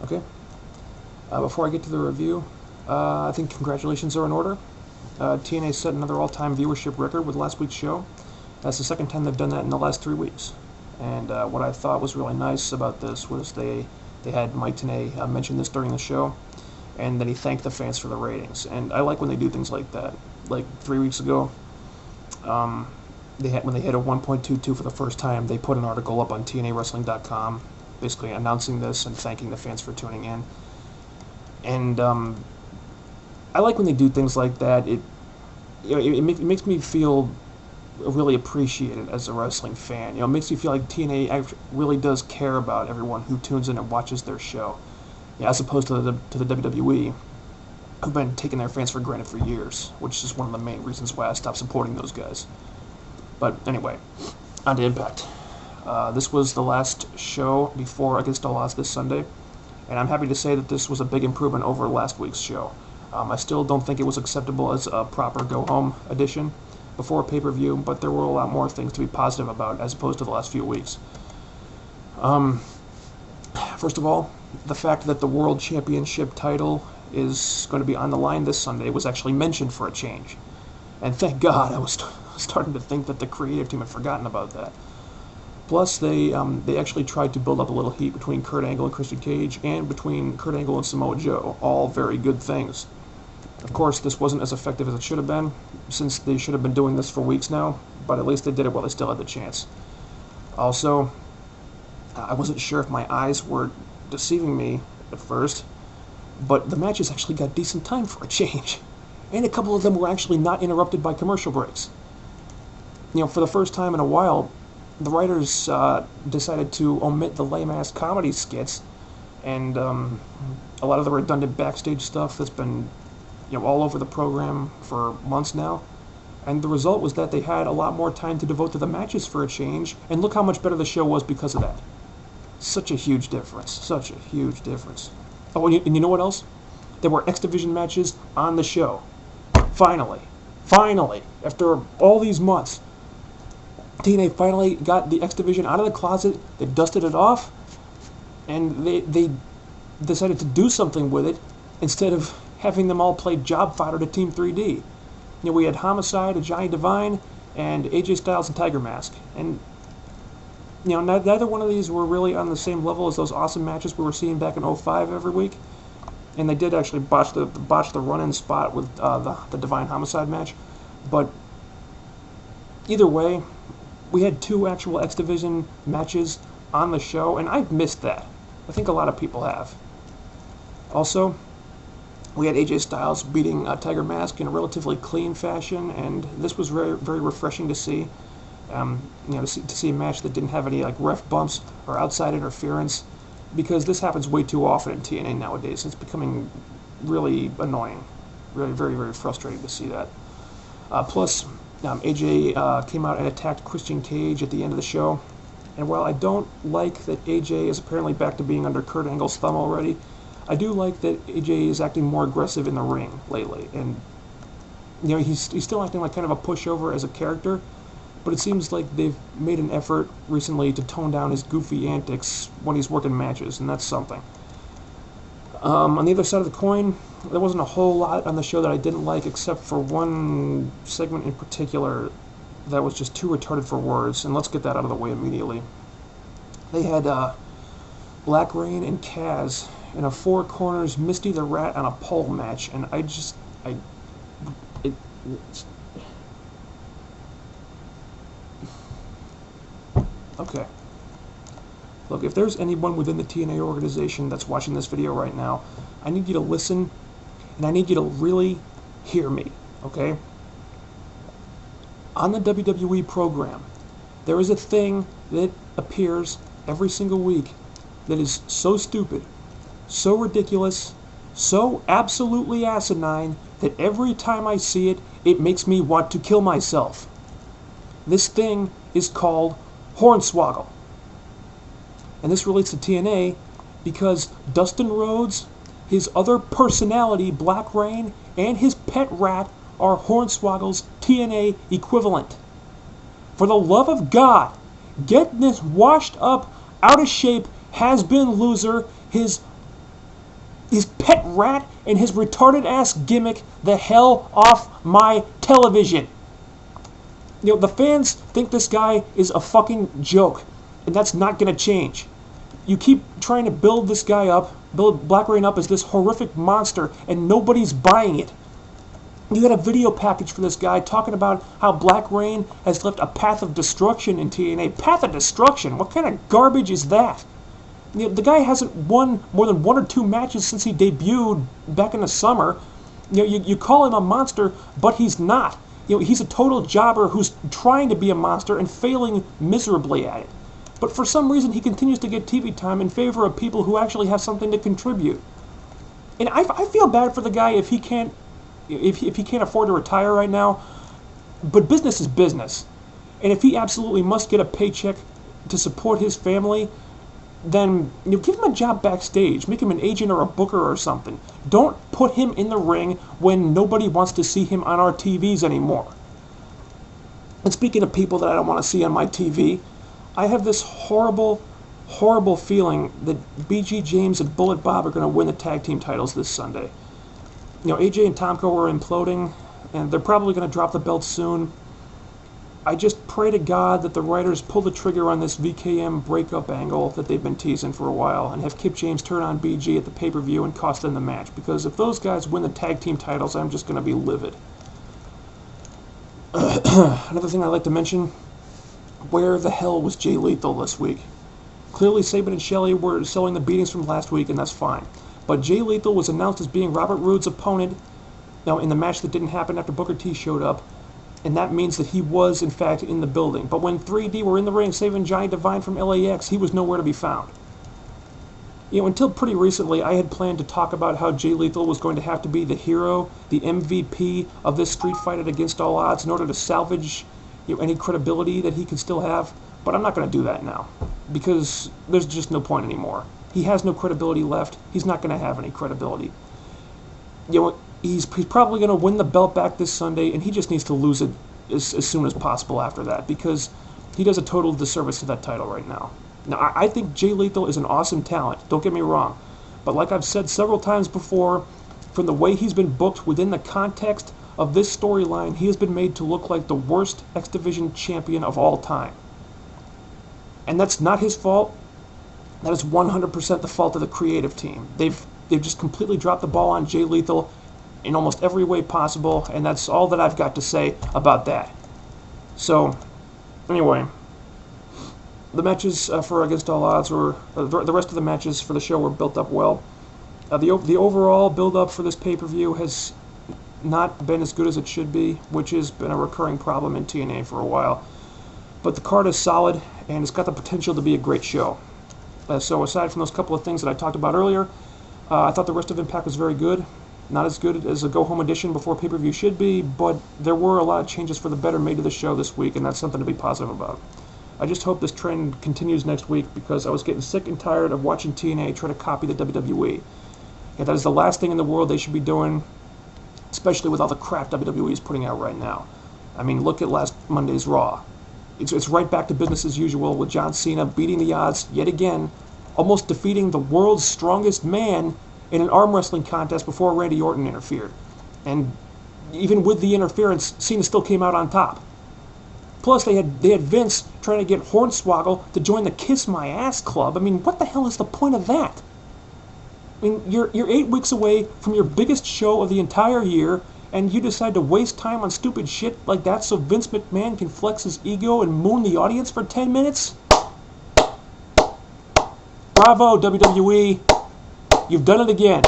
Okay. Before I get to the review, I think congratulations are in order. TNA set another all-time viewership record with last week's show. That's the second time they've done that in the last 3 weeks. And what I thought was really nice about this was they had Mike TNA mention this during the show, and then he thanked the fans for the ratings. And I like when they do things like that. Like 3 weeks ago, when they hit a 1.22 for the first time, they put an article up on TNAWrestling.com, basically announcing this and thanking the fans for tuning in. And I like when they do things like that. It makes me feel really appreciated as a wrestling fan. It makes me feel like TNA really does care about everyone who tunes in and watches their show, as opposed to the WWE, who've been taking their fans for granted for years, which is one of the main reasons why I stopped supporting those guys. But anyway, on to Impact. This was the last show before Against All Odds this Sunday, and I'm happy to say that this was a big improvement over last week's show. I still don't think it was acceptable as a proper go-home edition before a pay-per-view, but there were a lot more things to be positive about as opposed to the last few weeks. First of all, the fact that the World Championship title is going to be on the line this Sunday was actually mentioned for a change. And thank God, I was starting to think that the creative team had forgotten about that. Plus, they actually tried to build up a little heat between Kurt Angle and Christian Cage, and between Kurt Angle and Samoa Joe. All very good things. Of course, this wasn't as effective as it should have been, since they should have been doing this for weeks now, but at least they did it while they still had the chance. Also, I wasn't sure if my eyes were deceiving me at first, but the matches actually got decent time for a change. And a couple of them were actually not interrupted by commercial breaks. For the first time in a while, the writers decided to omit the lame-ass comedy skits and a lot of the redundant backstage stuff that's been all over the program for months now. And the result was that they had a lot more time to devote to the matches for a change, and look how much better the show was because of that. Such a huge difference. Such a huge difference. Oh, and you know what else? There were X Division matches on the show. Finally, after all these months, TNA finally got the X Division out of the closet. They dusted it off, and they decided to do something with it instead of having them all play job fodder to Team 3D. We had Homicide, Johnny Devine, and AJ Styles and Tiger Mask. And neither one of these were really on the same level as those awesome matches we were seeing back in 05 every week. And they did actually botch the run-in spot with the Divine Homicide match. But either way, we had 2 actual X Division matches on the show, and I've missed that. I think a lot of people have. Also, we had AJ Styles beating Tiger Mask in a relatively clean fashion, and this was very, very refreshing to see. To see a match that didn't have any ref bumps or outside interference, because this happens way too often in TNA nowadays. It's becoming really annoying, really very, very frustrating to see that. Plus, AJ came out and attacked Christian Cage at the end of the show, and while I don't like that AJ is apparently back to being under Kurt Angle's thumb already, I do like that AJ is acting more aggressive in the ring lately, and he's still acting like kind of a pushover as a character, but it seems like they've made an effort recently to tone down his goofy antics when he's working matches, and that's something. On the other side of the coin, there wasn't a whole lot on the show that I didn't like, except for one segment in particular that was just too retarded for words, and let's get that out of the way immediately. They had Black Rain and Kaz in a 4 corners Misty the Rat on a pole match, and okay. Look, if there's anyone within the TNA organization that's watching this video right now, I need you to listen, and I need you to really hear me, okay? On the WWE program, there is a thing that appears every single week that is so stupid, so ridiculous, so absolutely asinine, that every time I see it, it makes me want to kill myself. This thing is called Hornswoggle. And this relates to TNA because Dustin Rhodes, his other personality, Black Rain, and his pet rat are Hornswoggle's TNA equivalent. For the love of God, get this washed up, out of shape, has-been loser his his pet rat and his retarded ass gimmick the hell off my television. The fans think this guy is a fucking joke, and that's not going to change. You keep trying to build this guy up, build Black Rain up as this horrific monster, and nobody's buying it. You got a video package for this guy talking about how Black Rain has left a path of destruction in TNA. Path of destruction? What kind of garbage is that? The guy hasn't won more than 1 or 2 matches since he debuted back in the summer. You call him a monster, but he's not. He's a total jobber who's trying to be a monster and failing miserably at it. But for some reason, he continues to get TV time in favor of people who actually have something to contribute. And I feel bad for the guy if he can't afford to retire right now. But business is business, and if he absolutely must get a paycheck to support his family, then give him a job backstage. Make him an agent or a booker or something. Don't put him in the ring when nobody wants to see him on our TVs anymore. And speaking of people that I don't want to see on my TV, I have this horrible, horrible feeling that BG James and Bullet Bob are going to win the tag team titles this Sunday. AJ and Tomko are imploding, and they're probably going to drop the belts soon. I just pray to God that the writers pull the trigger on this VKM breakup angle that they've been teasing for a while and have Kip James turn on BG at the pay-per-view and cost them the match, because if those guys win the tag team titles, I'm just going to be livid. Another thing I'd like to mention, where the hell was Jay Lethal this week? Clearly Saban and Shelley were selling the beatings from last week, and that's fine. But Jay Lethal was announced as being Robert Roode's opponent in the match that didn't happen after Booker T showed up. And that means that he was, in fact, in the building. But when 3D were in the ring saving Johnny Devine from LAX, he was nowhere to be found. Until pretty recently, I had planned to talk about how Jay Lethal was going to have to be the hero, the MVP of this street fight at Against All Odds in order to salvage any credibility that he could still have. But I'm not going to do that now, because there's just no point anymore. He has no credibility left. He's not going to have any credibility. He's probably going to win the belt back this Sunday, and he just needs to lose it as soon as possible after that, because he does a total disservice to that title right now. Now, I think Jay Lethal is an awesome talent, don't get me wrong, but like I've said several times before, from the way he's been booked within the context of this storyline, he has been made to look like the worst X Division champion of all time. And that's not his fault. That is 100% the fault of the creative team. They've just completely dropped the ball on Jay Lethal in almost every way possible, and that's all that I've got to say about that. So, anyway, the matches for Against All Odds were, the rest of the matches for the show were built up well. The overall build-up for this pay-per-view has not been as good as it should be, which has been a recurring problem in TNA for a while. But the card is solid, and it's got the potential to be a great show. So aside from those couple of things that I talked about earlier, I thought the rest of iMPACT was very good. Not as good as a go-home edition before pay-per-view should be, but there were a lot of changes for the better made to the show this week, and that's something to be positive about. I just hope this trend continues next week, because I was getting sick and tired of watching TNA try to copy the WWE. And that is the last thing in the world they should be doing, especially with all the crap WWE is putting out right now. I mean, look at last Monday's Raw. It's right back to business as usual, with John Cena beating the odds yet again, almost defeating the world's strongest man in an arm wrestling contest before Randy Orton interfered. And even with the interference, Cena still came out on top. Plus, they had Vince trying to get Hornswoggle to join the Kiss My Ass Club. I mean, what the hell is the point of that? I mean, you're 8 weeks away from your biggest show of the entire year, and you decide to waste time on stupid shit like that so Vince McMahon can flex his ego and moon the audience for 10 minutes? Bravo, WWE. You've done it again.